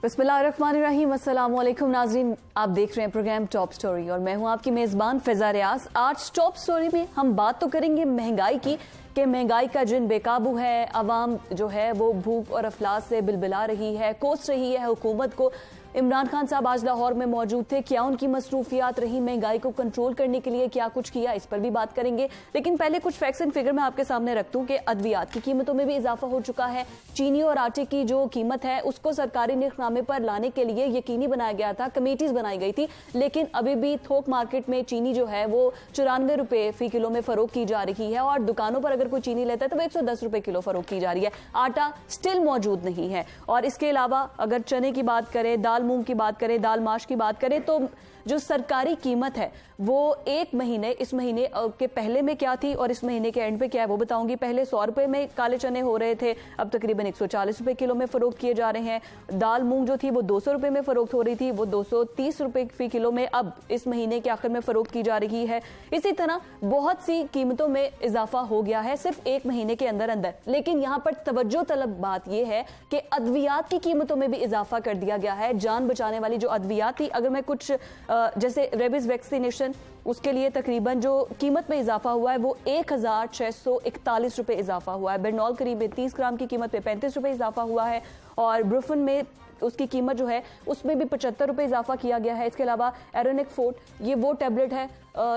बिस्मिल्लाहिर्रहमानिर्रहीम, अस्सलाम वालेकुम नाज़रीन। आप देख रहे हैं प्रोग्राम टॉप स्टोरी और मैं हूं आपकी मेज़बान फ़िज़ा रियाज। आज टॉप स्टोरी में हम बात तो करेंगे महंगाई की कि महंगाई का जिन बेकाबू है, आवाम जो है वो भूख और अफलास से बिलबिला रही है, कोस रही है हुकूमत को। इमरान खान साहब आज लाहौर में मौजूद थे, क्या उनकी मसरूफियात रही, महंगाई को कंट्रोल करने के लिए क्या कुछ किया, इस पर भी बात करेंगे। लेकिन पहले कुछ फैक्ट्स एंड फिगर मैं आपके सामने रख दूं कि अद्वियात की कीमतों में भी इजाफा हो चुका है। चीनी और आटे की जो कीमत है उसको सरकारी निर्खनामे पर लाने के लिए यकीनी बनाया गया था, कमेटीज बनाई गई थी, लेकिन अभी भी थोक मार्केट में चीनी जो है वो 94 रुपए फी किलो में फरोख्त की जा रही है और दुकानों पर अगर कोई चीनी लेता है तो वो 110 रुपए किलो फरोख्त की जा रही है। आटा स्टिल मौजूद नहीं है। और इसके अलावा अगर चने की बात करें, दाल मूंग की बात करें, दाल माश की बात करें, तो जो सरकारी कीमत है वो एक महीने, इस महीने के पहले में क्या थी और इस महीने के एंड पे क्या है वो बताऊंगी। पहले 100 रुपए में काले चने हो रहे थे, अब तकरीबन 140 रुपए किलो में फरोख्त किए जा रहे हैं। दाल मूंग जो थी वो 200 रुपए में फरोख्त हो रही थी, वो 230 रुपए फी किलो में अब इस महीने के आखिर में फरोख्त की जा रही है। इसी तरह बहुत सी कीमतों में इजाफा हो गया है सिर्फ एक महीने के अंदर अंदर। लेकिन यहाँ पर तवज्जो तलब बात यह है कि अद्वियात की कीमतों में भी इजाफा कर दिया गया है। जान बचाने वाली जो अद्वियात थी, अगर मैं कुछ जैसे रेबीज वैक्सीनेशन, उसके लिए तकरीबन जो कीमत में इजाफा हुआ है वो 1641 रुपए इजाफा हुआ है। बेरनॉल करीब 30 ग्राम की कीमत पे 35 रुपए इजाफा हुआ है और ब्रुफन में उसकी कीमत जो है उसमें भी 75 रुपए इजाफा किया गया है। इसके अलावा एरोनिक फोर्ट, ये वो टैबलेट है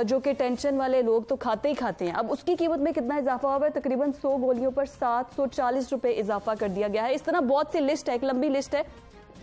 जो कि टेंशन वाले लोग तो खाते ही खाते हैं। अब उसकी कीमत में कितना इजाफा हुआ है? तकरीबन 100 गोलियों पर 740 रुपए इजाफा कर दिया गया है। इस तरह बहुत सी लिस्ट है, एक लंबी लिस्ट है।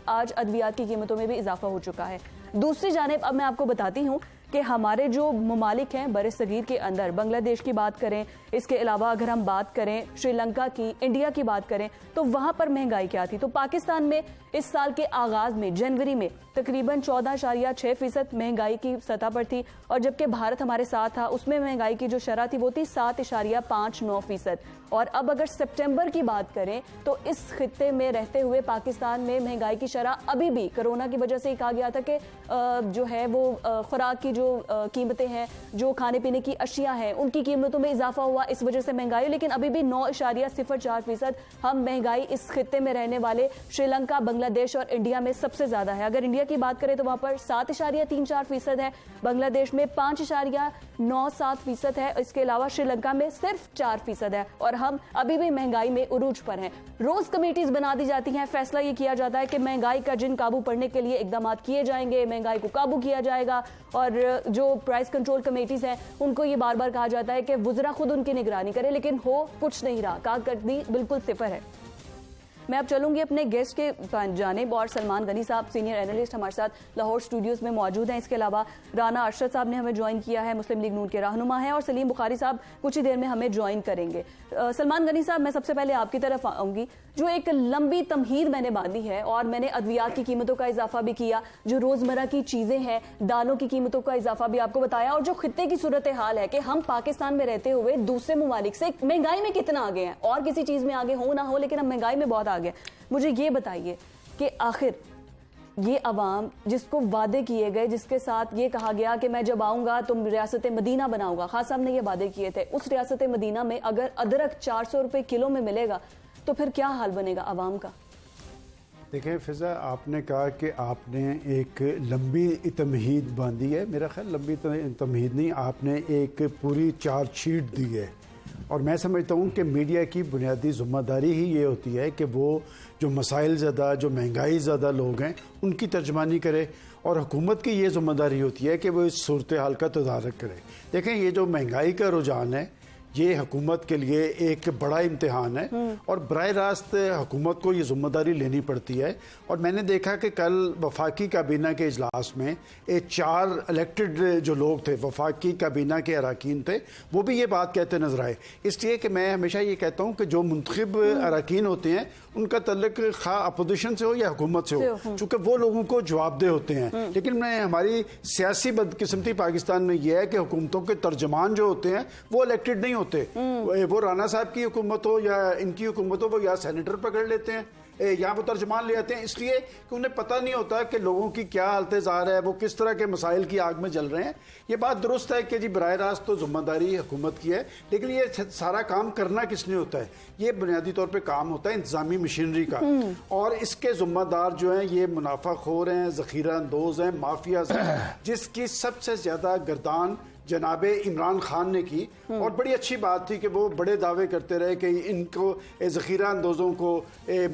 आज अद्वियात की कीमतों में भी इजाफा हो चुका है। दूसरी जानिब अब मैं आपको बताती हूँ कि हमारे जो ममालिक हैं बरे सगीर के अंदर, बांग्लादेश की बात करें, इसके अलावा अगर हम बात करें श्रीलंका की, इंडिया की बात करें, तो वहां पर महंगाई क्या थी। तो पाकिस्तान में इस साल के आगाज में जनवरी में तकरीबन 14.6% महंगाई की सतह पर थी और जबकि भारत हमारे साथ था उसमें महंगाई की जो शरह थी वो थी 7.59%। और अब अगर सितंबर की बात करें तो इस खित्ते में रहते हुए पाकिस्तान में महंगाई की शरह अभी भी कोरोना की वजह से ही कहा गया था कि जो है वो खुराक की जो कीमतें हैं, जो खाने पीने की अशिया हैं, उनकी कीमतों में इजाफा हुआ इस वजह से महंगाई। लेकिन अभी भी 9.04% हम महंगाई इस खित्ते में रहने वाले श्रीलंका, बांग्लादेश और इंडिया में सबसे ज्यादा है। अगर इंडिया की बात करें तो वहां पर 7.34% है, बांग्लादेश में 5.97% है, इसके अलावा श्रीलंका में सिर्फ 4% है और हम अभी भी महंगाई में उरूज पर हैं। रोज कमेटीज बना दी जाती हैं, फैसला ये किया जाता है कि महंगाई का जिन काबू पड़ने के लिए इकदाम किए जाएंगे, महंगाई को काबू किया जाएगा। और जो प्राइस कंट्रोल कमेटीज हैं उनको ये बार बार कहा जाता है कि वुज़रा खुद उनकी निगरानी करे, लेकिन हो कुछ नहीं रहा, कारकर्दगी बिल्कुल सिफर है। मैं अब चलूंगी अपने गेस्ट के जानिब और सलमान गनी साहब सीनियर एनालिस्ट हमारे साथ लाहौर स्टूडियोज में मौजूद हैं। इसके अलावा राना अरशद साहब ने हमें ज्वाइन किया है, मुस्लिम लीग नून के रहनुमा हैं, और सलीम बुखारी साहब कुछ ही देर में हमें ज्वाइन करेंगे। सलमान गनी साहब, मैं सबसे पहले आपकी तरफ आऊंगी। जो एक लंबी तमहीद मैंने बांधी है और मैंने अद्वियात की कीमतों का इजाफा भी किया, जो रोजमर्रा की चीजें हैं, दालों की कीमतों का इजाफा भी आपको बताया, और जो खित्ते की सूरत हाल है कि हम पाकिस्तान में रहते हुए दूसरे ममालिक से महंगाई में कितना आगे हैं, और किसी चीज में आगे हो ना हो लेकिन हम महंगाई में बहुत आगे। मुझे ये बताइए कि आखिर ये अवाम जिसको वादे किए गए, जिसके साथ ये कहा गया कि मैं जब आऊंगा तो रियासत मदीना बनाऊंगा, खास साहब ने ये वादे किए थे, उस रियासत मदीना में अगर अदरक 400 रुपए किलो में मिलेगा तो फिर क्या हाल बनेगा अवाम का? देखें फिजा, आपने कहा कि आपने एक लंबी तमहीद बांधी है। मेरा ख्याल लंबी तमहीद नहीं, आपने एक पूरी चार्जशीट दी है। और मैं समझता हूँ कि मीडिया की बुनियादी ज़िम्मेदारी ही ये होती है कि वो जो मसाइल ज़्यादा, जो महंगाई ज़्यादा लोग हैं उनकी तर्जमानी करे, और हुकूमत की ये ज़िम्मेदारी होती है कि वो इस सूरत हाल का तदारक करे। देखें, ये जो महंगाई का रुझान है ये हुकूमत के लिए एक बड़ा इम्तिहान है और बराह रास्त हुकूमत को ये जिम्मेदारी लेनी पड़ती है। और मैंने देखा कि कल वफाकी काबीना के इजलास में 4 इलेक्टेड जो लोग थे, वफाकी काबीना के अरकान थे, वो भी ये बात कहते नजर आए। इसलिए कि मैं हमेशा ये कहता हूँ कि जो मुंतखब अरकान होते हैं उनका तल्लुक खा अपोजिशन से हो या हुकूमत से हो, चूँकि वो लोगों को जवाबदेह होते हैं। लेकिन मैं हमारी सियासी बदकिस्मती पाकिस्तान में यह है कि हुकूमतों के तर्जमान जो होते हैं वो इलेक्टेड नहीं होते। वो राना साहब की हुकूमत हो या इनकी हुकूमत हो, वो या सेनेटर पकड़ लेते हैं यहाँ पर तर्जमान ले आते हैं, इसलिए कि उन्हें पता नहीं होता कि लोगों की क्या हालत ज़ार है, वो किस तरह के मसाइल की आग में जल रहे हैं। ये बात दुरुस्त है कि जी बराह रास्त तो जिम्मेदारी हुकूमत की है, लेकिन ये सारा काम करना किसने होता है? ये बुनियादी तौर पे काम होता है इंतजामी मशीनरी का, और इसके जिम्मेदार जो हैं ये मुनाफाखोर हैं, जखीरा अंदोज हैं, माफियाज हैं, जिसकी सबसे ज्यादा गर्दान जनाबे इमरान खान ने की। और बड़ी अच्छी बात थी कि वो बड़े दावे करते रहे कि इनको जखीरा अंदोजों को,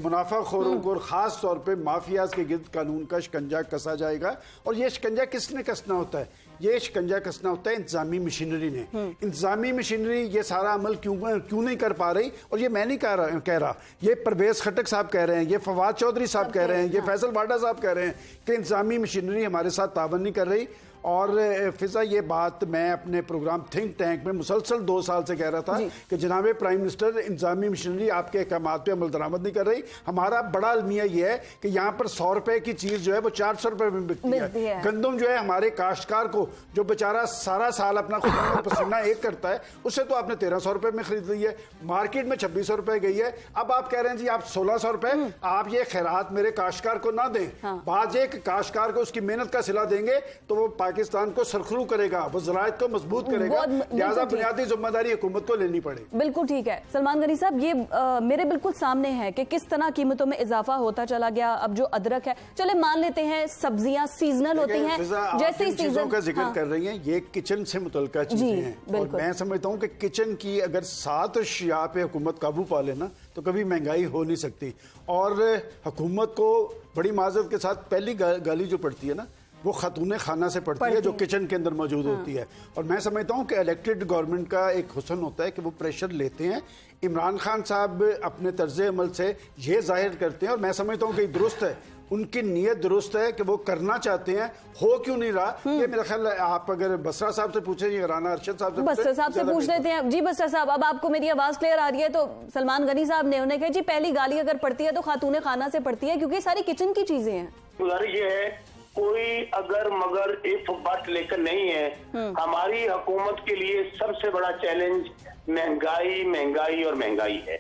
मुनाफाखोरों को और ख़ास तौर पे माफियाज के गिर्द कानून का शिकंजा कसा जाएगा। और ये शिकंजा किसने कसना होता है? ये शिकंजा कसना होता है इंतजामी मशीनरी ने। इंतजामी मशीनरी ये सारा अमल क्यों नहीं कर पा रही? और ये मैं नहीं कह रहा, ये परवेज खटक साहब कह रहे हैं, ये फवाद चौधरी साहब कह रहे हैं, ये फैसल वाडा साहब कह रहे हैं कि इंतजामी मशीनरी हमारे साथ तावन नहीं कर रही। और फिजा ये बात मैं अपने प्रोग्राम थिंक टैंक में मुसलसल 2 साल से कह रहा था कि जनाबे प्राइम मिनिस्टर इंतजामी मशीनरी आपके अहकामात पे अमल दरामद नहीं कर रही। हमारा बड़ा अलमिया ये है कि यहाँ पर 100 रुपए की चीज जो है वो 400 रुपए में बिकती है। गंदम जो है हमारे काश्तकार को, जो बेचारा सारा साल अपना खून पसीना एक करता है, उससे तो आपने 1300 रुपए में खरीद ली है, मार्केट में 2600 रुपए गई है। अब आप कह रहे हैं जी आप 1600 रुपए आप ये खैरात मेरे काश्तकार को ना दें। बाज एक काश्तकार को उसकी मेहनत का सिला देंगे तो वो पाकिस्तान को सरखरू करेगा, वो ज़रायत को मजबूत करेगा, लिहाजा बुनियादी जिम्मेदारी हुकूमत को लेनी पड़ेगी। बिल्कुल ठीक है सलमान गनी साहब, ये मेरे बिल्कुल सामने है कि किस तरह कीमतों में इजाफा होता चला गया। अब जो अदरक है, चले मान लेते हैं सब्जियां सीजनल होती हैं, जैसे ही सीजन का जिक्र कर रही हैं, ये किचन से मुतल्लिका चीजें हैं। और मैं समझता हूँ कि किचन की अगर 7 अशिया पे हुकूमत काबू पा लेना तो कभी महंगाई हो नहीं सकती। और हुकूमत को बड़ी माजरत के साथ पहली गाली जो पड़ती है ना, वो खातून खाना से पड़ती है, जो किचन के अंदर मौजूद होती है। और मैं समझता हूँ कि इलेक्टेड गवर्नमेंट का एक हुस्न होता है कि वो प्रेशर लेते हैं। इमरान खान साहब अपने तर्ज अमल से ये जाहिर करते हैं, और मैं समझता हूँ कि दुरुस्त है, उनकी नीयत दुरुस्त है कि वो करना चाहते हैं, हो क्यों नहीं रहा ये मेरा ख्याल है। आप अगर बसरा साहब से पूछें या राना अरशद साहब से, बसरा साहब से पूछ लेते हैं। जी बसरा साहब, अब आपको मेरी आवाज क्लियर आ रही है? तो सलमान गनी साहब ने उन्हें कहा जी पहली गाली अगर पड़ती है तो खातून खाना से पड़ती है, क्योंकि सारी किचन की चीजें हैं। गुजारिश ये है, कोई अगर मगर इफ बट लेकर नहीं है। हमारी हुकूमत के लिए सबसे बड़ा चैलेंज महंगाई, महंगाई और महंगाई है।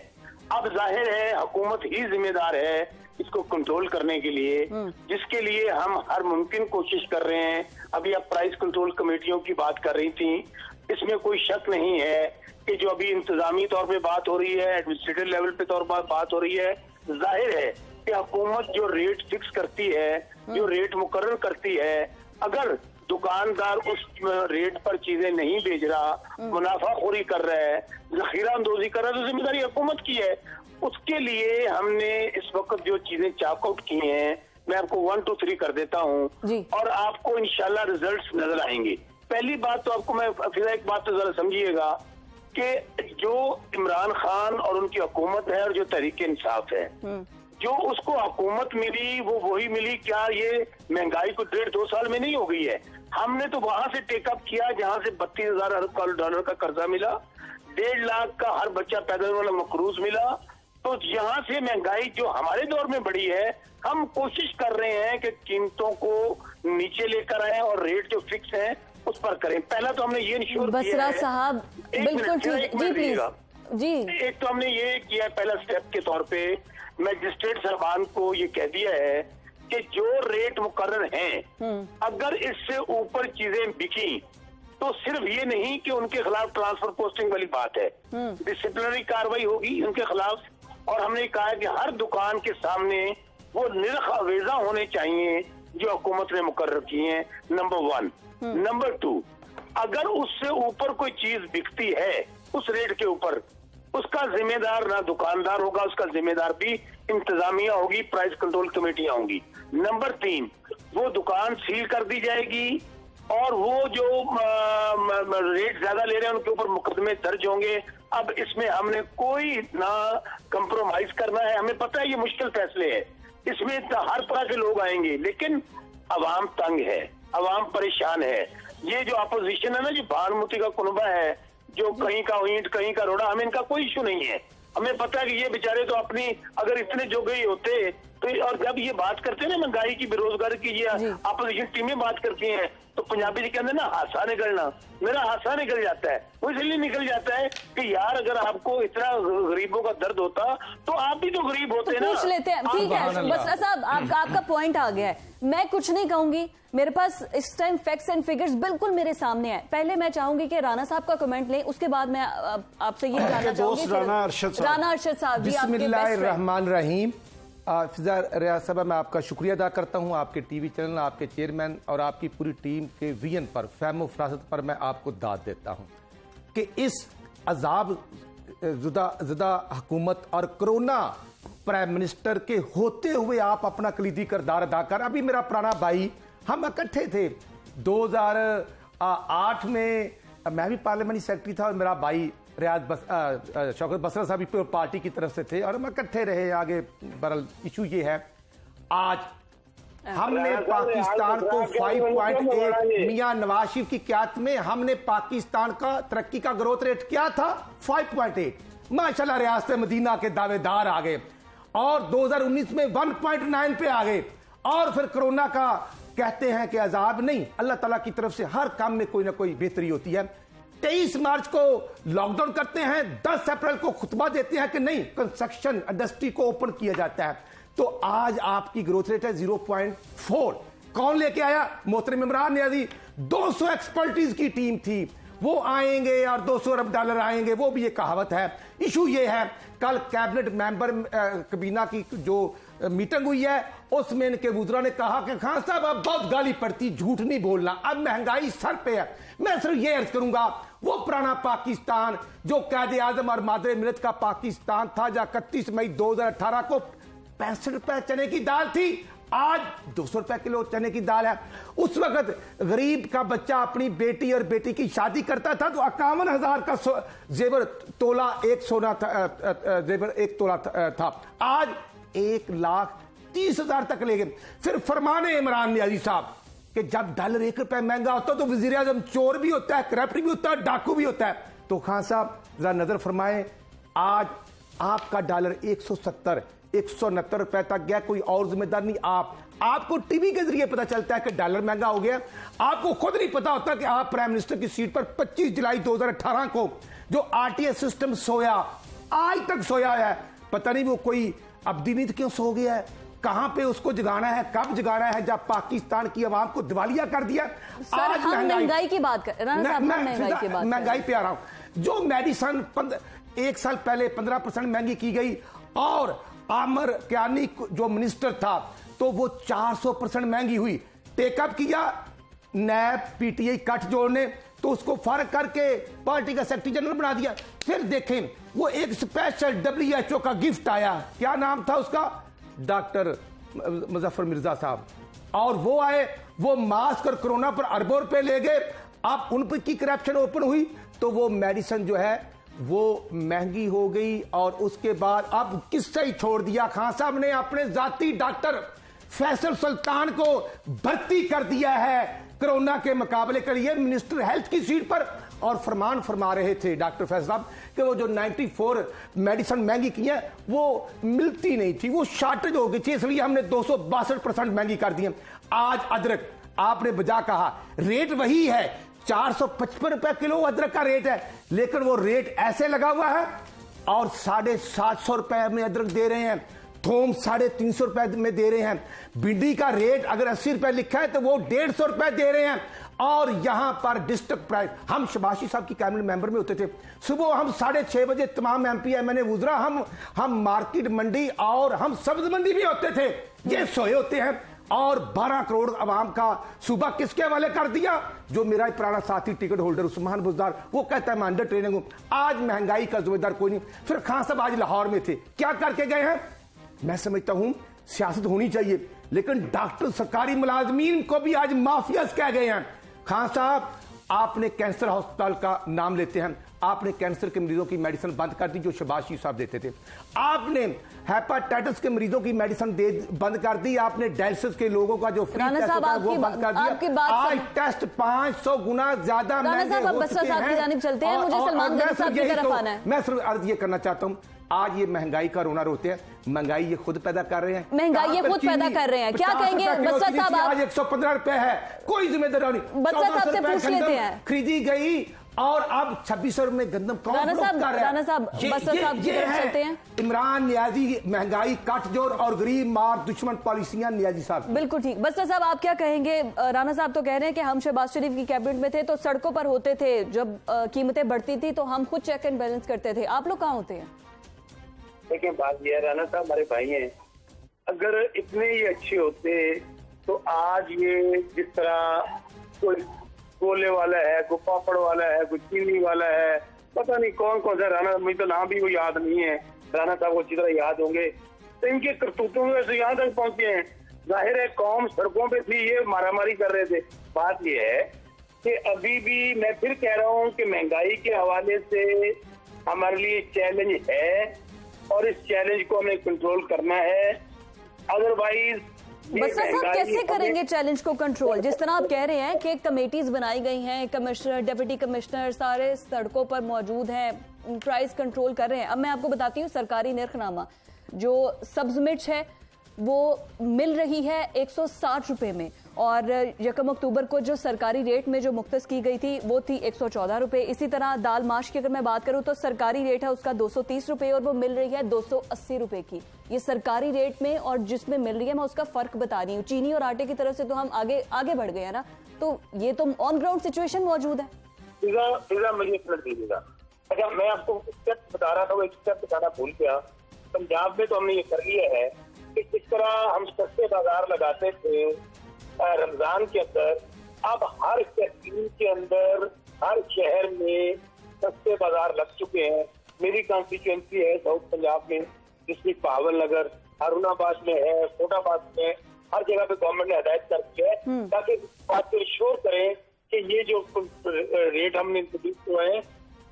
अब जाहिर है हुकूमत ही जिम्मेदार है इसको कंट्रोल करने के लिए, जिसके लिए हम हर मुमकिन कोशिश कर रहे हैं। अभी आप प्राइस कंट्रोल कमेटियों की बात कर रही थी, इसमें कोई शक नहीं है कि जो अभी इंतजामी तौर पे बात हो रही है, एडमिनिस्ट्रेटिव लेवल पे तौर पर बात हो रही है, जाहिर है कि हुकूमत जो रेट फिक्स करती है, जो रेट मुकर्रर करती है, अगर दुकानदार उस रेट पर चीजें नहीं बेच रहा, मुनाफाखोरी कर रहा है, जखीरा अंदोजी कर रहा है, तो जिम्मेदारी हुकूमत की है। उसके लिए हमने इस वक्त जो चीजें चॉकआउट की हैं, मैं आपको 1 2 3 कर देता हूँ और आपको इंशाल्लाह रिजल्ट्स नजर आएंगे। पहली बात तो आपको मैं फिर एक बात तो जरा समझिएगा कि जो इमरान खान और उनकी हुकूमत है और जो तहरीक इंसाफ है, जो उसको हुकूमत मिली वो वही मिली। क्या ये महंगाई को 1.5-2 साल में नहीं हो गई है? हमने तो वहां से टेकअप किया जहां से 32,000 अरब डॉलर का कर्जा मिला, 1.5 लाख का हर बच्चा पैदा होने वाला मकरूज मिला। तो यहाँ से महंगाई जो हमारे दौर में बढ़ी है, हम कोशिश कर रहे हैं कि कीमतों को नीचे लेकर आए और रेट जो फिक्स है उस पर करें। पहला तो हमने ये इंश्योर किया है। बसरा साहब बिल्कुल ठीक, जी प्लीज जी। एक तो हमने ये किया पहला स्टेप के तौर पे, मैजिस्ट्रेट साहबान को ये कह दिया है कि जो रेट मुकर्रर हैं, अगर इससे ऊपर चीजें बिकी तो सिर्फ ये नहीं कि उनके खिलाफ ट्रांसफर पोस्टिंग वाली बात है, डिसिप्लिनरी कार्रवाई होगी उनके खिलाफ। और हमने कहा कि हर दुकान के सामने वो निर्ख अवेजा होने चाहिए जो हुकूमत ने मुकर्रर किए हैं, नंबर 1। नंबर 2, अगर उससे ऊपर कोई चीज बिकती है उस रेट के ऊपर, उसका जिम्मेदार ना दुकानदार होगा, उसका जिम्मेदार भी इंतजामिया होगी, प्राइस कंट्रोल कमेटियां होंगी। नंबर 3, वो दुकान सील कर दी जाएगी और वो जो रेट ज्यादा ले रहे हैं उनके ऊपर मुकदमे दर्ज होंगे। अब इसमें हमने कोई ना कंप्रोमाइज करना है। हमें पता है ये मुश्किल फैसले है, इसमें हर तरह के लोग आएंगे, लेकिन अवाम तंग है, अवाम परेशान है। ये जो अपोजिशन है ना, जो भानुमती का कुनबा है, जो कहीं का ईंट कहीं का रोड़ा, हमें इनका कोई इशू नहीं है। हमें पता है कि ये बेचारे तो अपनी अगर इतने जो गई होते तो और जब ये बात करते हैं ना महंगाई की, बेरोजगारी की, ये अपोजिशन टीमें बात करती हैं, तो पंजाबी जी कहते हैं ना हासा निकलना, मेरा हासा निकल जाता है। वो इसलिए निकल जाता है कि यार अगर आपको इतना गरीबों का दर्द होता तो आप भी तो गरीब होते ना। पूछ लेते हैं, ठीक है, बस साहब आपका पॉइंट आ गया है। मैं कुछ नहीं कहूंगी, मेरे पास इस टाइम फैक्ट्स एंड फिगर्स बिल्कुल मेरे सामने है। पहले मैं चाहूंगी कि राणा साहब का कमेंट लें, उसके बाद मैं आपसे ये जानना चाहूंगी राणा अरशद साहब। बिस्मिल्लाहिर्रहमानिर्रहीम। फिजा रियाज साहब, मैं आपका शुक्रिया अदा करता हूं, आपके टीवी चैनल, आपके चेयरमैन और आपकी पूरी टीम के विजन पर, फहम व फरासत पर मैं आपको दाद देता हूं कि इस अजाब ज़दा हुकूमत और कोरोना प्राइम मिनिस्टर के होते हुए आप अपना कलीदी किरदार अदा कर। अभी मेरा पुराना भाई, हम इकट्ठे थे 2008 में, मैं भी पार्लियामेंट्री सेक्रेटरी था और मेरा भाई शौकत बसरा साहब भी पार्टी की तरफ से थे और हम इकट्ठे रहे। आगे बहरहाल इशू ये है, आज हमने पाकिस्तान को 5.8 मियां नवाज शरीफ की क़यादत में हमने पाकिस्तान का तरक्की का ग्रोथ रेट क्या था 5.8। माशाल्लाह रियासत मदीना के दावेदार आ गए और 2019 में 1.9 पे आ गए। और फिर कोरोना का कहते हैं कि अजाब नहीं, अल्लाह ताला की तरफ से हर काम में कोई ना कोई बेहतरी होती है। 23 मार्च को लॉकडाउन करते हैं, 10 अप्रैल को खुतबा देते हैं कि नहीं कंस्ट्रक्शन इंडस्ट्री को ओपन किया जाता है, तो आज आपकी ग्रोथ रेट है 0.4। कौन लेके आया? मोहतरम इमरान नियाज़ी। 200 एक्सपर्टीज की टीम थी, वो आएंगे और 200 अरब डॉलर आएंगे, वो भी ये कहावत है। इशू ये है, कल कैबिनेट मेंबर कबीना की जो मीटिंग हुई है उसमें इनके वुज़रा ने कहा कि खान साहब अब बहुत गाली पड़ती, झूठ नहीं बोलना, अब महंगाई सर पे है। मैं सिर्फ ये अर्ज करूंगा, वो पुराना पाकिस्तान जो कायदे आजम और मादरे मिलत का पाकिस्तान था, जहां 31 मई 2018 को 65 रुपए चने की दाल थी, आज 200 रुपए किलो चने की दाल है। उस वक्त गरीब का बच्चा अपनी बेटी और बेटी की शादी करता था तो 51,000 का जेवर तोला, एक सोना जेवर एक तोला था, आज 1,30,000 तक ले गए। फिर फरमाने इमरान नियाज़ी साहब कि जब डॉलर 1 रुपए महंगा होता है तो वज़ीर आज़म चोर भी होता है, करप्ट भी होता है, डाकू भी होता है। तो खान साहब जरा नजर फरमाएं, आज आपका डॉलर 170 169 रुपए तक गया, कोई और जिम्मेदार नहीं। आपको टीवी के जरिए पता चलता है कि डॉलर महंगा हो गया, आपको खुद नहीं पता होता कि आप प्राइम मिनिस्टर की सीट पर 25 जुलाई 2018 को जो आरटीएस सिस्टम सोया, आज तक सोया है, पता नहीं वो कोई अब्दी नींद क्यों सो गया है, कहां पे उसको जगाना है, कब जगाना है, जब पाकिस्तान की आवाम को दिवालिया कर दिया। आज महंगाई की बात कर, महंगाई पे आ रहा हूं। जो मेडिसिन 1 साल पहले 15% महंगी की गई और आमिर कियानी जो मिनिस्टर था तो वो 400% महंगी हुई। टेकअप किया नैब पीटीआई कट जोड़ने, तो उसको फर्क करके पार्टी का सेक्रेटरी जनरल बना दिया। फिर देखें वो एक स्पेशल WHO का गिफ्ट आया, क्या नाम था उसका, डॉक्टर मुजफ्फर मिर्जा साहब, और वो आए, वो मास्क और कोरोना पर अरबों रुपए ले गए। अब उन पर की करप्शन ओपन हुई तो वो मेडिसिन जो है वो महंगी हो गई और उसके बाद अब किस्सा ही छोड़ दिया। खान साहब ने अपने जाती डॉक्टर फैसल सुल्तान को भर्ती कर दिया है कोरोना के मुकाबले के लिए मिनिस्टर हेल्थ की सीट पर, और फरमान फरमा रहे थे डॉक्टर फैसल साहब कि वो जो 94 मेडिसिन महंगी की है वो मिलती नहीं थी, वो शॉर्टेज हो गई थी, इसलिए हमने 262% महंगी कर दी है। आज अदरक आपने बजा कहा, रेट वही है, 455 रुपए किलो अदरक का रेट है, लेकिन वो रेट ऐसे लगा हुआ है और 750 रुपए में अदरक दे रहे हैं, थोम 350 रुपए में दे रहे हैं, भिंडी का रेट अगर 80 रुपए लिखा है तो वो 150 रुपए दे रहे हैं। और यहां पर डिस्ट्रिक्ट प्राइस, हम शबाशी साहब की कैबिनेट मेंबर में होते थे, सुबह हम 6:30 बजे तमाम MP MNA वुज़रा हम मार्केट मंडी और हम सब्ज मंडी भी होते थे, ये सोए होते हैं। और 12 करोड़ आवाम का सूबा किसके हवाले कर दिया? जो मेरा पुराना साथी टिकट होल्डर उस्मान बुज़दार, वो कहता है मैं अंडर ट्रेनिंग हूं। आज महंगाई का जिम्मेदार कोई नहीं। फिर खान साहब आज लाहौर में थे, क्या करके गए हैं? मैं समझता हूं सियासत होनी चाहिए, लेकिन डॉक्टर सरकारी मुलाजमीन को भी आज माफियाज कह गए हैं। खान साहब आपने कैंसर हॉस्पिटल का नाम लेते हैं, आपने कैंसर के मरीजों की मेडिसिन बंद कर दी जो शहबाज शरीफ साहब देते थे। आपने हेपेटाइटिस के मरीजों की मेडिसिन बंद कर दी। आपने डायलिसिस के लोगों का जो फ्री टेस्ट होता है वो बंद कर दिया। आज टेस्ट 500 गुना ज्यादा महंगे हो चुके हैं। मुझे सलमान गनी साहब की तरफ आना है। मैं सिर्फ अर्ज ये करना चाहता हूं, आज ये महंगाई का रोना रोते हैं। महंगाई ये खुद पैदा कर रहे हैं। महंगाई ये खुद पैदा कर रहे हैं। क्या कहेंगे बस्सा साहब? आज 115 रुपए है, कोई जिम्मेदारी नहीं। बस्सा साहब से पूछ लेते हैं। खरीदी गई और अब 2600 रुपए में गंदम कौन राणा साहब बस्सा साहब की तरफ चलते हैं। इमरान नियाजी, महंगाई कटजोर और गरीब मार दुश्मन पॉलिसियां नियाजी साहब। बिल्कुल ठीक। बस्सा साहब आप क्या कहेंगे? राणा साहब तो कह रहे हैं कि हम शहबाज शरीफ की कैबिनेट में थे तो सड़कों पर होते थे, जब कीमतें बढ़ती थी तो हम खुद चेक एंड बैलेंस करते थे। आप लोग कहाँ होते हैं? देखिए बात ये है, राणा साहब हमारे भाई हैं, अगर इतने ही अच्छे होते तो आज ये जिस तरह कोई गोले वाला है, कोई पापड़ वाला है, कोई चीनी वाला है, पता नहीं कौन कौन सा, राणा मुझे तो नाम भी वो याद नहीं है, राणा साहब को अच्छी तरह याद होंगे, तो इनके करतूतों में से यहाँ तक पहुंचे हैं। जाहिर है कौम सड़कों पे थी, ये मारामारी कर रहे थे। बात ये है कि अभी भी मैं फिर कह रहा हूँ कि महंगाई के हवाले से हमारे लिए चैलेंज है और इस चैलेंज को हमें कंट्रोल करना है। अदरवाइज बस्सा साहब कैसे करेंगे चैलेंज को कंट्रोल? जिस तरह आप कह रहे हैं कि कमेटीज बनाई गई हैं, कमिश्नर, डिप्टी कमिश्नर सारे सड़कों पर मौजूद हैं, प्राइस कंट्रोल कर रहे हैं। अब मैं आपको बताती हूँ, सरकारी निर्खनामा जो सब्ज मिर्च है वो मिल रही है 160 रुपए में, और 1 अक्टूबर को जो सरकारी रेट में जो मुख्तस की गई थी वो थी 114 रुपए। इसी तरह दाल माश की अगर मैं बात करूं तो सरकारी रेट है उसका 230 रुपए और वो मिल रही है 280 रुपए की। ये सरकारी रेट में और जिसमें मिल रही है, मैं उसका फर्क बता रही हूँ। चीनी और आटे की तरफ से तो हम आगे बढ़ गए हैं ना, तो ये तो ऑन ग्राउंड सिचुएशन मौजूद है। अच्छा मैं आपको स्टेप बता रहा था, वो एक स्टेप बताना भूल गया। पंजाब में तो हमने ये कर लिया है कि किस तरह हम सस्ते बाजार लगाते थे रमजान के अंदर, अब हर तहसील के अंदर हर शहर में सस्ते बाजार लग चुके हैं। मेरी कॉन्स्टिट्यूएंसी है साउथ पंजाब में, डिस्ट्रिक्ट बहावल नगर, हारूनाबाद में है, फोटाबाद में, हर जगह पे गवर्नमेंट ने हदायत कर दी है ताकि बात को इंश्योर करें कि ये जो रेट हमने इंट्रोड्यूस हुए हैं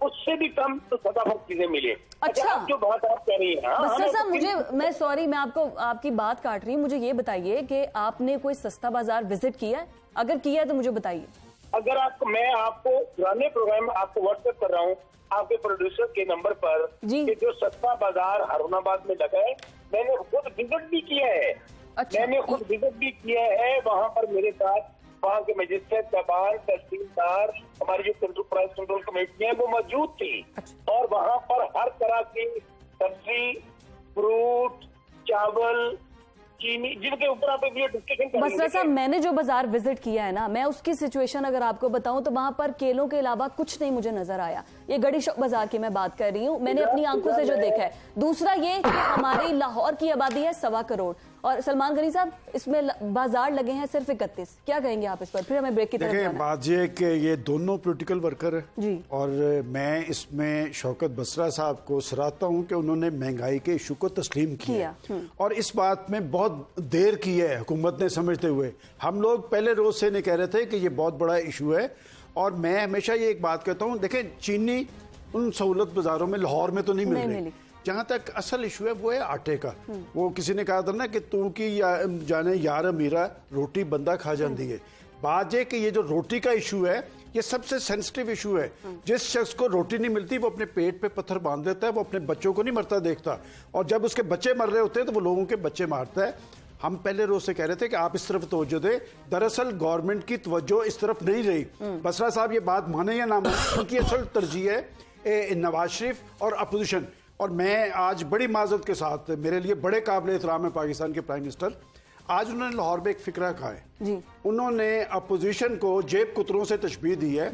उससे भी कम तो फटाफट चीजें मिले। अच्छा जो बात आप कह रही हैं, बस्सा साहब मैं सॉरी मैं आपकी बात काट रही हूँ, मुझे ये बताइए कि आपने कोई सस्ता बाजार विजिट किया है? अगर किया है तो मुझे बताइए। अगर मैं आपको पुराने प्रोग्राम आपको व्हाट्सएप कर रहा हूँ आपके प्रोड्यूसर के नंबर पर कि जो सस्ता बाजार हारूनाबाद में लगा है, मैंने खुद विजिट भी किया है। अच्छा। मैंने खुद विजिट भी किया है, वहाँ पर मेरे साथ वहाँ के मजिस्ट्रेट, जबान, तहसीलदार, हमारी जो प्राइस कंट्रोल कमेटी है वो मौजूद थी। अच्छा। और वहाँ पर हर तरह की सब्जी, फ्रूट, चावल, चीनी, जिनके ऊपर आप डिस्कशन करेंगे। बस्सा साहब मैंने जो बाजार विजिट किया है ना, मैं उसकी सिचुएशन अगर आपको बताऊं तो वहां पर केलों के अलावा कुछ नहीं मुझे नजर आया। ये गड़ी शॉप बाजार की मैं बात कर रही हूँ, मैंने अपनी आंखों से जो देखा है। दूसरा ये कि हमारी लाहौर की आबादी है 1.25 करोड़ और सलमान गनी साहब इसमें बाजार लगे हैं सिर्फ 31। क्या कहेंगे आप इस पर? फिर हमें ब्रेक की तरफ जाना है। बात ये कि ये दोनों पॉलिटिकल वर्कर है जी, और मैं इसमें शौकत बसरा साहब को सराहता हूं कि उन्होंने महंगाई के इशू को तस्लीम किया और इस बात में बहुत देर की है हुकूमत ने समझते हुए। हम लोग पहले रोज से नहीं कह रहे थे कि ये बहुत बड़ा इशू है, और मैं हमेशा ये एक बात कहता हूँ, देखें चीनी उन सहूलत बाजारों में लाहौर में तो नहीं मिल रही। जहां तक असल इशू है वो है आटे का। वो किसी ने कहा था ना कि तू की जाने यार अमीरा रोटी बंदा खा जाती है। बात ये कि ये जो रोटी का इशू है ये सबसे सेंसिटिव इशू है। जिस शख्स को रोटी नहीं मिलती वो अपने पेट पे पत्थर बांध देता है, वो अपने बच्चों को नहीं मरता देखता, और जब उसके बच्चे मर रहे होते हैं तो वो लोगों के बच्चे मारता है। हम पहले रोज से कह रहे थे कि आप इस तरफ तवज्जो दें, दरअसल गवर्नमेंट की तवज्जो इस तरफ नहीं रही। बसरा साहब ये बात माने या ना माने, उनकी असल तरजीह है नवाज शरीफ और अपोजिशन। और मैं आज बड़ी माजरत के साथ, मेरे लिए बड़े काबिल एहतराम है पाकिस्तान के प्राइम मिनिस्टर, आज उन्होंने लाहौर में एक फिक्रा कहा है जी। उन्होंने अपोजिशन को जेब कुतरों से तशबीह दी है,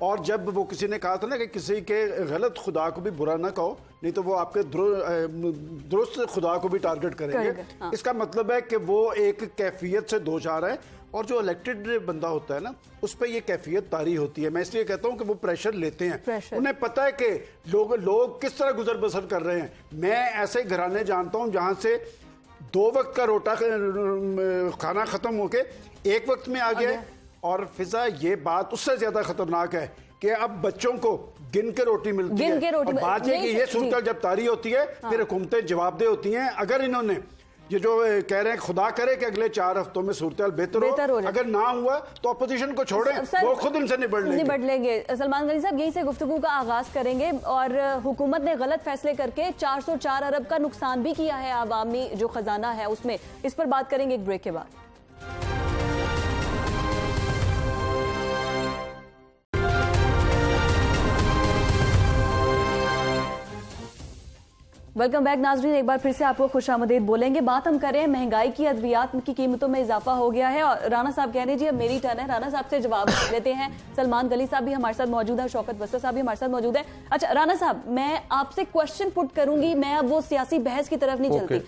और जब वो किसी ने कहा था ना कि किसी के गलत खुदा को भी बुरा ना कहो नहीं तो वो आपके दुरुस्त खुदा को भी टारगेट करेंगे। हाँ। इसका मतलब है कि वो एक कैफियत से दो चार है, और जो इलेक्टेड बंदा होता है ना उस पर ये कैफियत तारी होती है। मैं इसलिए कहता हूँ कि वो प्रेशर लेते हैं, उन्हें पता है कि लोग किस तरह गुजर बसर कर रहे हैं। मैं ऐसे घराने जानता हूँ जहाँ से 2 वक्त का रोटा खाना खत्म होके 1 वक्त में आ गया। और फिजा ये बात उससे ज्यादा खतरनाक है कि अब बच्चों को गिन के रोटी मिलती गिन के है। रोटी और बात ये कि ये सुनकर जब तारी होती है, फिर हुकूमतें जवाबदेह होती हैं। अगर इन्होंने ये जो कह रहे हैं, खुदा करे कि अगले 4 हफ्तों में सूरत बेहतर हो, अगर ना हुआ तो अपोजिशन को छोड़ें, वो खुद इनसे निबड़ लेंगे। सलमान गनी साहब, यहीं से गुफ्तगू का आगाज करेंगे। और हुकूमत ने गलत फैसले करके 404 अरब का नुकसान भी किया है आवामी जो खजाना है उसमें। इस पर बात करेंगे एक ब्रेक के बाद। वेलकम बैक नाजरीन, एक बार फिर से आपको खुशामदीद बोलेंगे। बात हम कर रहे हैं महंगाई की, अद्वियात की कीमतों में इजाफा हो गया है। और राना साहब कह रहे हैं जी अब मेरी टर्न है, राना साहब से जवाब लेते हैं। सलमान गली साहब भी हमारे साथ मौजूद है, शौकत बस्तर साहब भी हमारे साथ मौजूद है। अच्छा राना साहब, मैं आपसे क्वेश्चन पुट करूंगी, मैं अब वो सियासी बहस की तरफ नहीं चलती।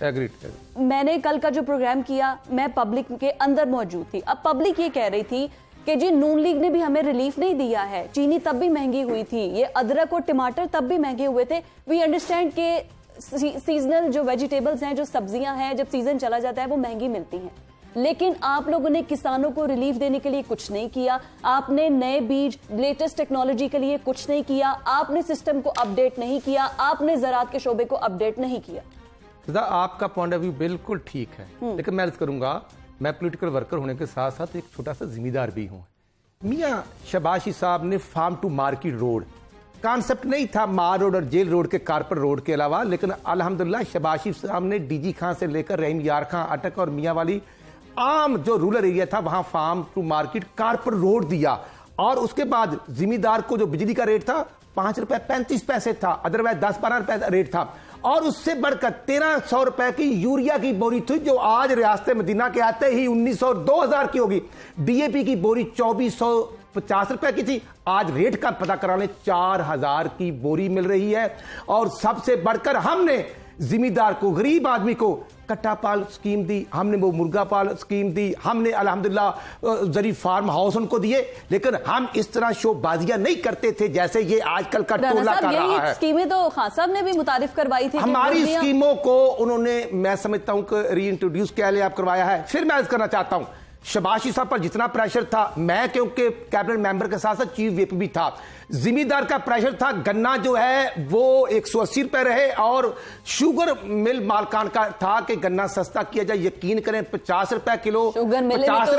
मैंने कल का जो प्रोग्राम किया, मैं पब्लिक के अंदर मौजूद थी। अब पब्लिक ये कह रही थी कि जी नून लीग ने भी हमें रिलीफ नहीं दिया है, चीनी तब भी महंगी हुई थी, ये अदरक और टमाटर तब भी महंगे हुए थे। वी अंडरस्टैंड के सीजनल जो वेजिटेबल्स हैं, जो सब्जियां हैं, जब सीजन चला जाता है वो महंगी मिलती हैं, लेकिन आप लोगों ने किसानों को रिलीफ देने के लिए कुछ नहीं किया। आपने नए बीज, लेटेस्ट टेक्नोलॉजी के लिए कुछ नहीं किया, आपने सिस्टम को अपडेट नहीं किया, आपने ज़राअत के शोबे को अपडेट नहीं किया। आपका पॉइंट ऑफ व्यू बिल्कुल ठीक है, लेकिन मैं अर्ज करूंगा, मैं पॉलिटिकल वर्कर होने के साथ साथ एक छोटा सा जिम्मेदार भी हूं। मियां शबाशी साहब ने farm to market road concept नहीं था, मार रोड और जेल रोड के कारपेट रोड के अलावा, लेकिन अल्हम्दुलिल्लाह शबाशी साहब ने डीजी खां से लेकर रहीम यार खां, अटक और मियां वाली आम जो रूरल एरिया था वहां farm to market carpet road दिया। और उसके बाद जिम्मेदार को जो बिजली का रेट था 5 रुपए 35 पैसे था, अदरवाइज 10-12 रुपए रेट था। और उससे बढ़कर 1300 रुपए की यूरिया की बोरी थी, जो आज रियासत मदीना के आते ही 1900 2000 की होगी। डीएपी की बोरी 2450 रुपए की थी, आज रेट का पता करा लें 4000 की बोरी मिल रही है। और सबसे बढ़कर हमने जिम्मेदार को, गरीब आदमी को कट्टा पाल स्कीम दी, हमने वो मुर्गा पाल स्कीम दी, हमने अल्हम्दुलिल्लाह जरी फार्म हाउस उनको दिए। लेकिन हम इस तरह शोबाजियां नहीं करते थे जैसे ये आजकल का टोला कर रहा है। स्कीमें तो खान साहब ने भी मुतारिफ करवाई थी, हमारी स्कीमों को उन्होंने, मैं समझता हूं कि रीइंट्रोड्यूस क्या लिया, आप करवाया है। फिर मैं अर्ज करना चाहता हूं, शबाशी साहब पर जितना प्रेशर था, मैं क्योंकि कैबिनेट मेंबर के साथ साथ चीफ व्हिप भी था, जिम्मेदार का प्रेशर था, गन्ना जो है वो 180 रुपए रहे। और शुगर मिल मालकान का था कि गन्ना सस्ता किया जाए। यकीन करें 50 रुपए किलो, 50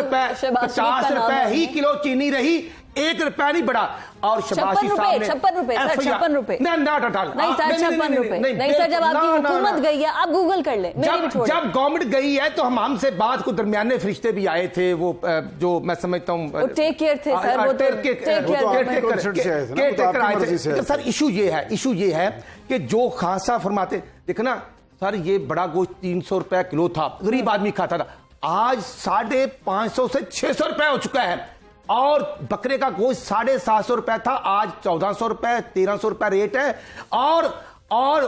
रुपए ही किलो चीनी रही, 1 रुपया नहीं बढ़ा। और शबाशी साहब ने 56 रुपए नहीं सर, 56 रुपए नहीं सर, जब आपकी हुकूमत गई है, आप गूगल कर ले, जब गवर्नमेंट गई है तो हम हमसे बाद को दरमियाने फरिश्ते भी आए थे, वो जो मैं समझता हूं टेक केयर थे सर, वो केयर आए थे। सर इशू ये है कि जो खासा फरमाते, देखना सर, ये बड़ा गोश्त 300 रुपए किलो था, गरीब आदमी खाता था, आज 550 से 600 रुपए हो चुका है। और बकरे का गोश्त 750 रुपए था, आज 1400 रुपए 1300 रुपए रेट है। और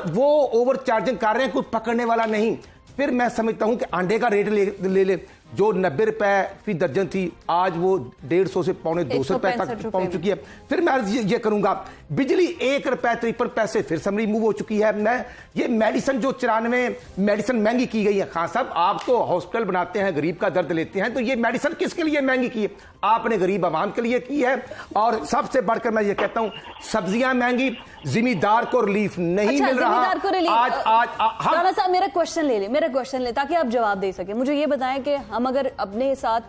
वो ओवर चार्जिंग कर रहे हैं, कुछ पकड़ने वाला नहीं। फिर मैं समझता हूं कि अंडे का रेट ले जो 90 रुपए फी दर्जन थी, आज वो 150 से 250 रुपए तक पहुंच चुकी है। फिर मैं ये करूंगा, बिजली 1 रुपए 53 पैसे फिर समरी मूव हो चुकी है। मैं ये मेडिसिन जो 94 मेडिसिन महंगी की गई है, खान साहब आप तो हॉस्पिटल बनाते हैं, गरीब का दर्द लेते हैं, तो ये मेडिसिन किसके लिए महंगी की है? आपने गरीब आवाम के लिए की है। और सबसे बढ़कर मैं ये कहता हूं, सब्जियां महंगी, जिम्मेदार को रिलीफ नहीं मिल रहा। राणा साहब मेरा क्वेश्चन ले ताकि आप जवाब दे सके। मुझे ये बताएं कि हम अगर अपने साथ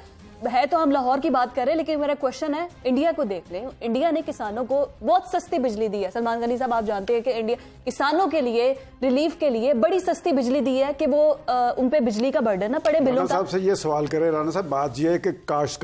है तो हम लाहौर की बात कर रहे हैं, लेकिन मेरा क्वेश्चन है, इंडिया को देख लें। इंडिया ने किसानों को बहुत सस्ती बिजली दी है। सलमान गनी साहब आप जानते हैं कि इंडिया किसानों के लिए रिलीफ के लिए बड़ी सस्ती बिजली दी है कि वो उन पे बिजली का बर्डन ना पड़े बिलों का। साहब से ये सवाल करें राना साहब, बात यह है कि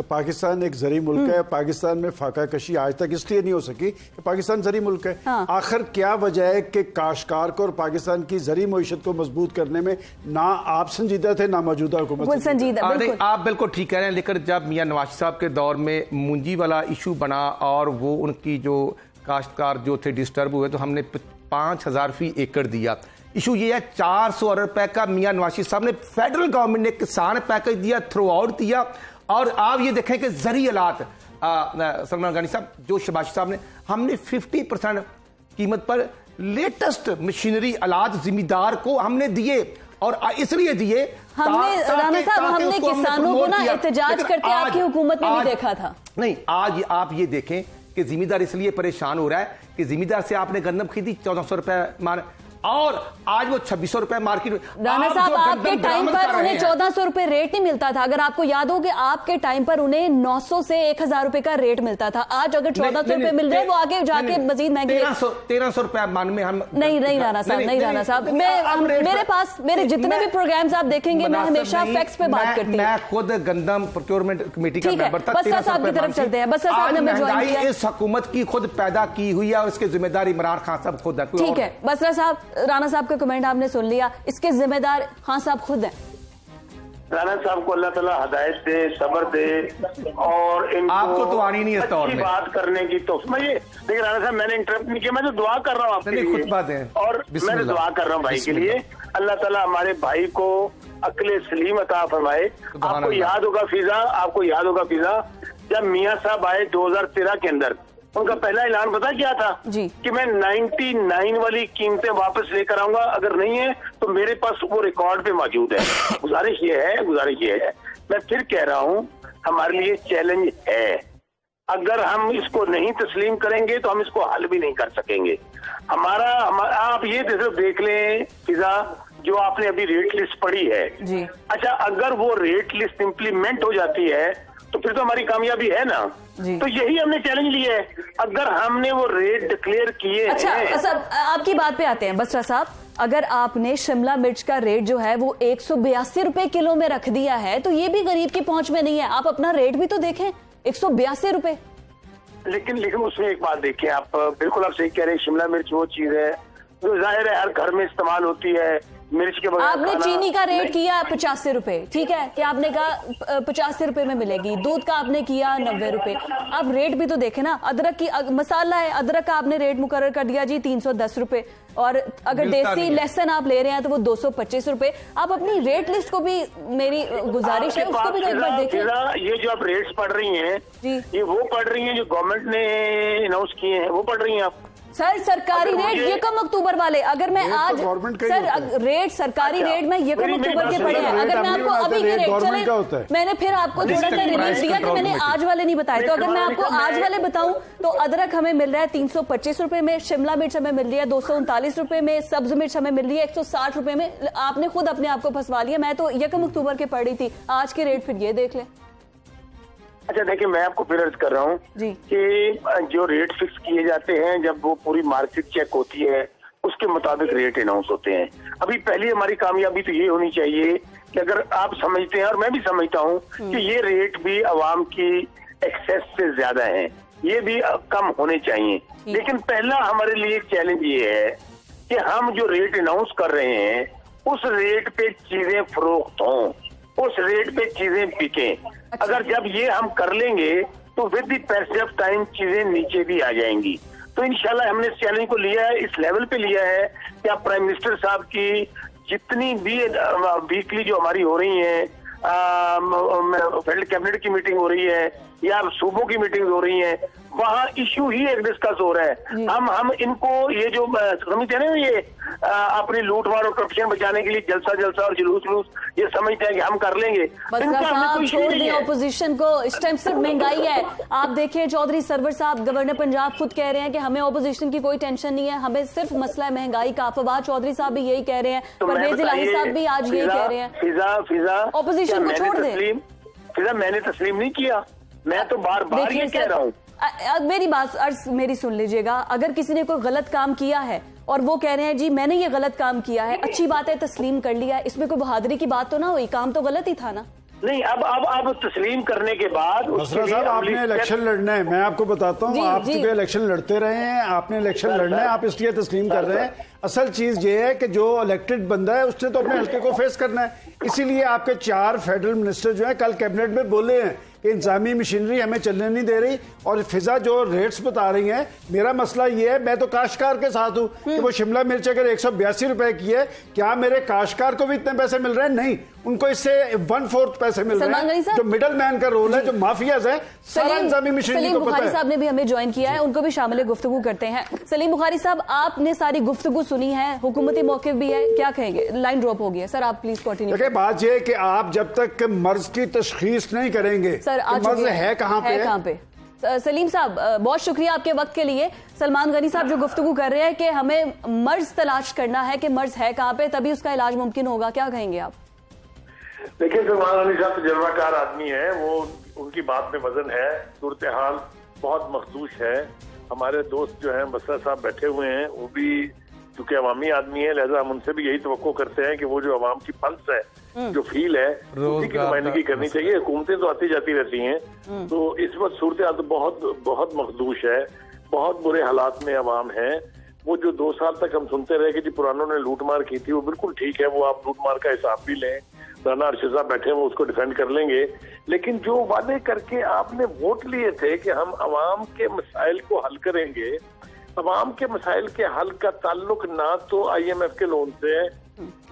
पाकिस्तान एक जरी मुल्क है, पाकिस्तान में फाका कशी आज तक इसलिए नहीं हो सकी कि पाकिस्तान जरी मुल्क है। हाँ। आखिर क्या वजह है कि काश्तकार को और पाकिस्तान की जरी मईशत को मजबूत करने में ना आप संजीदा थे ना मौजूदा हुकूमत संजीदा? आप बिल्कुल ठीक कह रहे हैं, लेकिन जब मियां नवाज साहब के दौर में मुंजी वाला इशू बना और वो उनकी जो काश्तकार जो थे डिस्टर्ब हुए, तो हमने 5000 फी एकड़ दिया। इशू ये है 400 अरब रुपए का मियां नवाज साहब ने, फेडरल गवर्नमेंट ने किसान पैकेज दिया, थ्रू आउट दिया। और आप ये देखें कि जरी आलात, सलमान गनी साहब, जो शबाशी साहब ने, हमने 50% कीमत पर लेटेस्ट मशीनरी आलात जिम्मेदार को हमने दिए। और इसलिए दिए हमने किसानों को ना एहतजाज करते आपकी हुकूमत में भी देखा था। नहीं, आज आप ये देखें कि जिम्मेदार इसलिए परेशान हो रहा है कि जिम्मेदार से आपने गंदम खरीदी 1400 रुपए मान, और आज वो 2600 रुपए मार्केट में। राणा साहब, आपके टाइम पर उन्हें 1400 रुपए रेट नहीं मिलता था। अगर आपको याद हो कि आपके टाइम पर उन्हें 900 से 1000 रुपए का रेट मिलता था। आज अगर 1400 रुपए मिल रहे हैं, वो आगे जाके मजीद महंगे 1300 रुपए मान में हम नहीं राणा साहब, नहीं राणा साहब, मेरे पास मेरे जितने भी प्रोग्राम्स आप देखेंगे, मैं हमेशा फैक्ट्स पे बात करती हूँ। मैं खुद गंदम प्रोक्योरमेंट कमेटी का मेंबर था। बसरा साहब की तरफ चलते हैं। बसरा साहब ने हमें ज्वाइन किया। इस हुकूमत की खुद पैदा की हुई है और इसके जिम्मेदार इमरान खान साहब खुद है। ठीक है बसरा साहब, राणा साहब का कमेंट आपने सुन लिया, इसके जिम्मेदार खान साहब खुद हैं। राणा साहब को अल्लाह ताला हिदायत दे, सब्र दे और इनको आपको तो आनी नहीं है अच्छी बात करने की। तो देखिए राणा साहब, मैंने इंटरप्ट नहीं किया, मैं तो दुआ कर रहा हूँ आपके लिए, खुद बात है और मैं दुआ कर रहा हूँ भाई के लिए। अल्लाह ताला हमारे भाई को अक्ल सलीम अता फरमाए। आपको याद होगा फिजा, जब मियाँ साहब आए 2013 के अंदर, उनका पहला ऐलान पता क्या था कि मैं 99 वाली कीमतें वापस लेकर आऊंगा, अगर नहीं है तो मेरे पास वो रिकॉर्ड पे मौजूद है। गुजारिश ये है, मैं फिर कह रहा हूँ, हमारे लिए चैलेंज है। अगर हम इसको नहीं तस्लीम करेंगे तो हम इसको हल भी नहीं कर सकेंगे। हमारा आप ये देख लें फिजा, जो आपने अभी रेट लिस्ट पढ़ी है जी। अच्छा, अगर वो रेट लिस्ट इम्प्लीमेंट हो जाती है तो फिर तो हमारी कामयाबी है ना। तो यही हमने चैलेंज लिया है। अगर हमने वो रेट डिक्लेयर किए अच्छा, आपकी बात पे आते हैं बसरा साहब। अगर आपने शिमला मिर्च का रेट जो है वो 182 रुपए किलो में रख दिया है, तो ये भी गरीब की पहुंच में नहीं है। आप अपना रेट भी तो देखें, 182 रुपए। लेकिन उसमें एक बात देखिए, आप बिल्कुल आप सही कह रहे हैं, शिमला मिर्च वो चीज है जो जाहिर है हर घर में इस्तेमाल होती है। मिर्च के बगैर आपने चीनी का रेट किया 85 रुपए, ठीक है, कि आपने कहा 85 रुपए में मिलेगी। दूध का आपने किया 90 रुपए। आप रेट भी तो देखे ना। अदरक की मसाला है, अदरक का आपने रेट मुकर्रर कर दिया जी 310 रुपए, और अगर देसी लहसुन आप ले रहे हैं तो वो 225 रुपए। आप अपनी रेट लिस्ट को भी, मेरी गुजारिश है, उसको भी तो एक बार देखें। ये जो आप रेट्स पढ़ रही हैं जी, ये वो पढ़ रही हैं जो गवर्नमेंट ने अनाउंस किए हैं, वो पढ़ रही हैं आप? सर सरकारी रेट 1 अक्टूबर वाले, अगर मैं आज सर रेट सरकारी रेट में 1 अक्टूबर के पड़े हैं, अगर मैं आपको अभी के रेट चले, मैंने फिर आपको थोड़ा सा रिलीफ दिया कि मैंने आज वाले नहीं बताए, तो अगर मैं आपको आज वाले बताऊं तो अदरक हमें मिल रहा है 325 रुपए में, शिमला मिर्च हमें मिल रही है 239 रुपए में, सब्ज मिर्च हमें मिल रही है 160 रुपए में। आपने खुद अपने आप को फंसवा लिया। मैं तो 1 अक्टूबर के पढ़ रही थी, आज के रेट फिर ये देख लें। अच्छा देखिए, मैं आपको फिर अर्ज कर रहा हूँ कि जो रेट फिक्स किए जाते हैं, जब वो पूरी मार्केट चेक होती है, उसके मुताबिक रेट अनाउंस होते हैं। अभी पहली हमारी कामयाबी तो ये होनी चाहिए कि अगर आप समझते हैं, और मैं भी समझता हूँ कि ये रेट भी आवाम की एक्सेस से ज्यादा है, ये भी कम होने चाहिए। लेकिन पहला हमारे लिए चैलेंज ये है कि हम जो रेट अनाउंस कर रहे हैं, उस रेट पे चीजें फरोख्त हों, उस रेट पे चीजें बिकें। अगर जब ये हम कर लेंगे तो with the passage of time चीजें नीचे भी आ जाएंगी। तो इंशाल्लाह हमने इस चैलेंज को लिया है, इस लेवल पे लिया है कि आप प्राइम मिनिस्टर साहब की जितनी भी वीकली जो हमारी हो रही है, फेडरल कैबिनेट की मीटिंग हो रही है या सूबों की मीटिंग हो रही है, वहाँ इश्यू ही एक डिस्कस हो रहा है। हम इनको ये जो समझते हैं ना, ये अपनी लूट मार और करप्शन बचाने के लिए जलसा और जुलूस ये समझते हैं कि हम कर लेंगे। छोड़ दें ऑपोजिशन को, इस टाइम सिर्फ महंगाई है। आप देखिए चौधरी सरवर साहब गवर्नर पंजाब खुद कह रहे हैं कि हमें ऑपोजिशन की कोई टेंशन नहीं है, हमें सिर्फ मसला है महंगाई का। फवाद चौधरी साहब भी यही कह रहे हैं, परवेज इलाही साहब भी आज यही कह रहे हैं। फिजा ऑपोजिशन को छोड़ दें। फिजा मैंने तस्लीम नहीं किया, मैं तो बार बार ये कह रहा हूँ। मेरी बात मेरी सुन लीजिएगा। अगर किसी ने कोई गलत काम किया है और वो कह रहे हैं जी मैंने ये गलत काम किया है, अच्छी बात है, तस्लीम कर लिया, इसमें कोई बहादुरी की बात तो ना हुई, काम तो गलत ही था ना। नहीं, अब तस्लीम करने के बाद बसरा साहब आपने इलेक्शन लड़ना है, मैं आपको बताता हूँ, आप चूंकि इलेक्शन लड़ते रहे हैं, आपने इलेक्शन लड़ना है, आप इसलिए तस्लीम कर रहे हैं। असल चीज ये है कि जो इलेक्टेड बंदा है उसने तो अपने हल्के को फेस करना है। इसीलिए आपके 4 फेडरल मिनिस्टर जो है कल कैबिनेट में बोले हैं कि इंतजामी मशीनरी हमें चलने नहीं दे रही। और फिजा जो रेट्स बता रही हैं, मेरा मसला ये है, मैं तो काश्तकार के साथ हूं कि वो शिमला मिर्च अगर 182 रुपए की है, क्या मेरे काश्तकार को भी इतने पैसे मिल रहे हैं? नहीं, उनको इससे 1/4 पैसे मिल रहे हैं। जो मिडल मैन का रोल है, जो माफियाज है, सारा इंतजामी मशीनरी को पता है। बुखारी साहब ने भी हमें ज्वाइन किया है, उनको भी शामिल गुफ्तगू करते हैं। सलीम बुखारी साहब, आपने सारी गुफ्तगू सुनी है, हुकूमती मौक़िफ़ भी है, क्या कहेंगे? लाइन ड्रॉप हो गई है सर, आप प्लीज कंटिन्यू। देखिए बात यह है कि आप जब तक मर्ज की तशखीस नहीं करेंगे, सर मर्ज है कहाँ पे? सलीम साहब, बहुत शुक्रिया आपके वक्त के लिए। सलमान गनी साहब जो गुफ्तगू कर रहे हैं कि हमें मर्ज तलाश करना है कि मर्ज है कहाँ पे, तभी उसका इलाज मुमकिन होगा, क्या कहेंगे आप? देखिए, सलमान गनी साहब तजर्बाकार आदमी है, वो उनकी बात में वजन है। सूरत हाल बहुत मखदूश है। हमारे दोस्त जो हैं बसरा साहब बैठे हुए हैं, वो भी चूंकि अवामी आदमी है, लिहाजा हम उनसे भी यही तवक्को करते हैं कि वो जो अवाम की पल्स है, जो फील है, उसी की नुमाइंदगी करनी चाहिए। हुकूमतें तो आती जाती रहती हैं, तो इस वक्त सूरत हाल तो बहुत बहुत मखदूश है। बहुत बुरे हालात में अवाम है। वो जो 2 साल तक हम सुनते रहे कि जी पुरानों ने लूट मार की थी, वो बिल्कुल ठीक है, वो आप लूट मार का हिसाब भी लें। राना अरशद साहब बैठे हैं, वो उसको डिफेंड कर लेंगे। लेकिन जो वादे करके आपने वोट लिए थे कि हम अवाम के मसाइल को हल करेंगे, अवाम के मसाइल के हल का ताल्लुक ना तो IMF के लोन से है,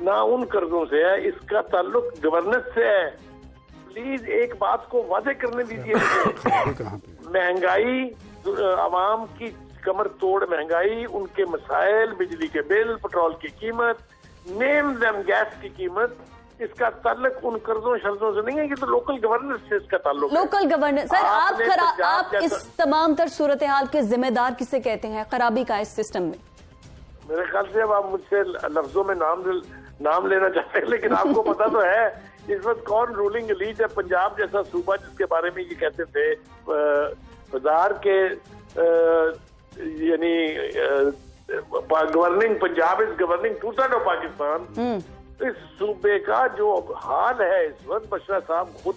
ना उन कर्जों से है, इसका ताल्लुक गवर्नेंस से है। प्लीज एक बात को वादे करने दीजिए। महंगाई, अवाम की कमर तोड़ महंगाई, उनके मसाइल, बिजली के बिल, पेट्रोल की कीमत, नेम देम गैस की कीमत, इसका ताल्लुक उन कर्जों शर्जों से नहीं है, ये तो लोकल गवर्नेंस से इसका ताल्लुक है। Local governance. सर, आप इस तमाम तर सूरत हाल के जिम्मेदार किसे कहते हैं, खराबी का इस सिस्टम में? मेरे ख्याल से अब आप मुझसे लफ्जों में नाम लेना चाहते हैं, लेकिन आपको पता तो है इस वक्त कौन रूलिंग एलीट है। पंजाब जैसा सूबा जिसके बारे में ये कहते थे बाजार के यानी governing, Punjab is governing 2/3 of Pakistan. इस सूबे का जो हाल है इस वक्त, बशरा साहब खुद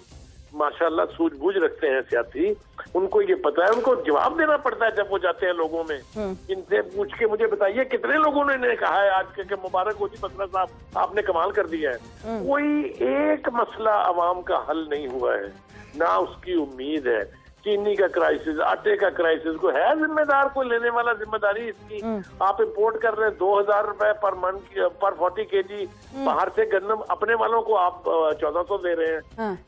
माशाल्लाह सूझबूझ रखते हैं सियासी, उनको ये पता है, उनको जवाब देना पड़ता है जब वो जाते हैं लोगों में। इनसे पूछ के मुझे बताइए कितने लोगों ने इन्हें कहा है आज के मुबारक हो जी बसरा साहब, आपने कमाल कर दिया है। कोई एक मसला अवाम का हल नहीं हुआ है, ना उसकी उम्मीद है। चीनी का क्राइसिस, आटे का क्राइसिस, को है जिम्मेदार, कोई लेने वाला जिम्मेदारी इसकी? आप इंपोर्ट कर रहे हैं 2000 रुपए पर मन पर 40 kg बाहर से गन्नम, अपने वालों को आप 1400 दे रहे हैं।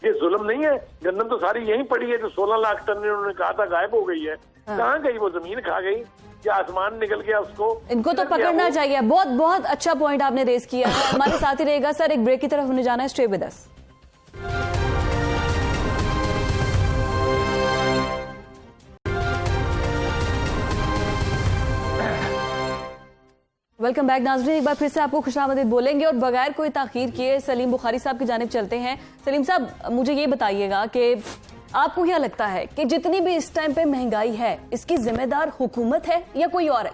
ये जुल्म नहीं है? गन्नम तो सारी यहीं पड़ी है जो 16 लाख टन उन्होंने कहा था गायब हो गई है। कहाँ गई वो? जमीन खा गई या आसमान निकल गया उसको? इनको तो पकड़ना चाहिए। बहुत बहुत अच्छा पॉइंट आपने रेज किया है। हमारे साथ ही रहेगा सर, एक ब्रेक की तरफ होने जाना है, stay with us. Welcome back नाज़रीन, एक बार फिर से आपको खुशामदीद बोलेंगे और बगैर कोई ताखीर किए सलीम बुखारी साहब की जानिब चलते हैं। सलीम साहब, मुझे ये बताइएगा कि आपको क्या लगता है कि जितनी भी इस टाइम पे महंगाई है, इसकी जिम्मेदार हुकूमत है या कोई और है?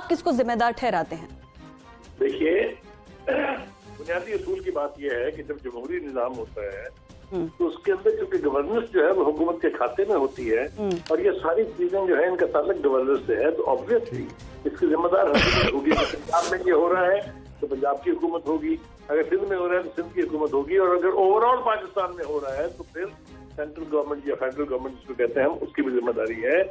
किसको जिम्मेदार ठहराते हैं? देखिए, बुनियादी असूल की बात यह है कि जब जमहूरी निजाम होता है तो उसके अंदर क्योंकि गवर्नेंस जो है वो हुकूमत के खाते में होती है, और ये सारी चीजें जो है इनका ताल्लुक गवर्नेंस से है, तो ऑब्वियसली इसकी जिम्मेदार हुकूमत होगी। अगर पंजाब में ये हो रहा है तो पंजाब की हुकूमत होगी, अगर सिंध में हो रहा है तो सिंध की हुकूमत होगी, और अगर ओवरऑल पाकिस्तान में हो रहा है तो फिर सेंट्रल गवर्नमेंट या फेडरल गवर्नमेंट जिसको कहते हैं हम, उसकी भी जिम्मेदारी है।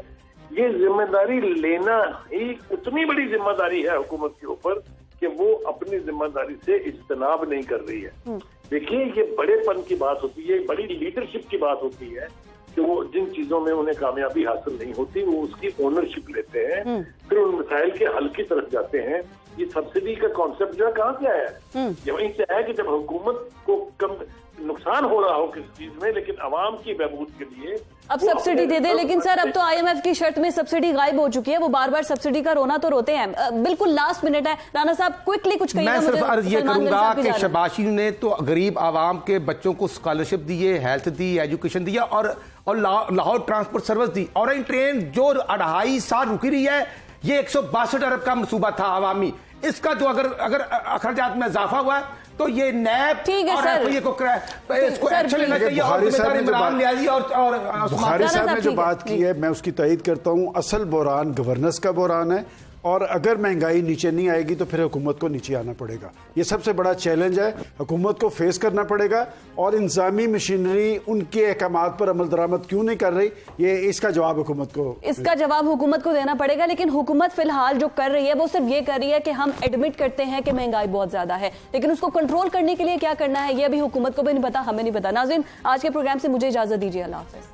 ये जिम्मेदारी लेना ही उतनी बड़ी जिम्मेदारी है हुकूमत के ऊपर कि वो अपनी जिम्मेदारी से इज्तनाब नहीं कर रही है। देखिए, ये बड़ेपन की बात होती है, बड़ी लीडरशिप की बात होती है कि वो जिन चीजों में उन्हें कामयाबी हासिल नहीं होती वो उसकी ओनरशिप लेते हैं, फिर उन मसाइल के हल की तरफ जाते हैं। ये सब्सिडी का कॉन्सेप्ट जो है कहाँ से आया है? ये वहीं से है कि जब हुकूमत को कम नुकसान हो रहा हो किसी चीज में, लेकिन आवाम की बहबूद के लिए अब सब्सिडी दे दे। लेकिन सर, अब तो IMF की शर्त में सब्सिडी गायब हो चुकी है। वो बार बार सब्सिडी का रोना तो रोते हैं। बिल्कुल लास्ट मिनट है, राना साहब क्विकली कुछ कहिएगा। मैं सिर्फ अर्ज ये करूंगा कि शबाशी ने तो गरीब आवाम के बच्चों को स्कॉलरशिप दिए, हेल्थ दी, एजुकेशन दिया, और लाहौर ट्रांसपोर्ट सर्विस दी। ऑरेंज ट्रेन जो 2.5 साल रुकी रही है, ये 162 अरब का मनसूबा था अवामी। इसका जो अगर अखराजात में इजाफा हुआ है तो ये नैब ठीक है सर, इसको एक्शन लेना चाहिए। बुखारी साहब ने जो ठीक बात की है मैं उसकी तायीद करता हूं। असल बुहरान गवर्नेंस का बुहरान है, और अगर महंगाई नीचे नहीं आएगी तो फिर हुकूमत को नीचे आना पड़ेगा। ये सबसे बड़ा चैलेंज है, हुकूमत को फेस करना पड़ेगा। और इंतजामी मशीनरी उनके अहकामात पर अमल दरामद क्यों नहीं कर रही, ये इसका जवाब हुकूमत को देना पड़ेगा। लेकिन हुकूमत फिलहाल जो कर रही है वो सिर्फ ये कर रही है कि हम एडमिट करते हैं कि महंगाई बहुत ज्यादा है, लेकिन उसको कंट्रोल करने के लिए क्या करना है ये अभी हुकूमत को भी नहीं पता, हमें नहीं पता। नाज़रीन, आज के प्रोग्राम से मुझे इजाजत दीजिए। अल्लाह हाफ़िज़।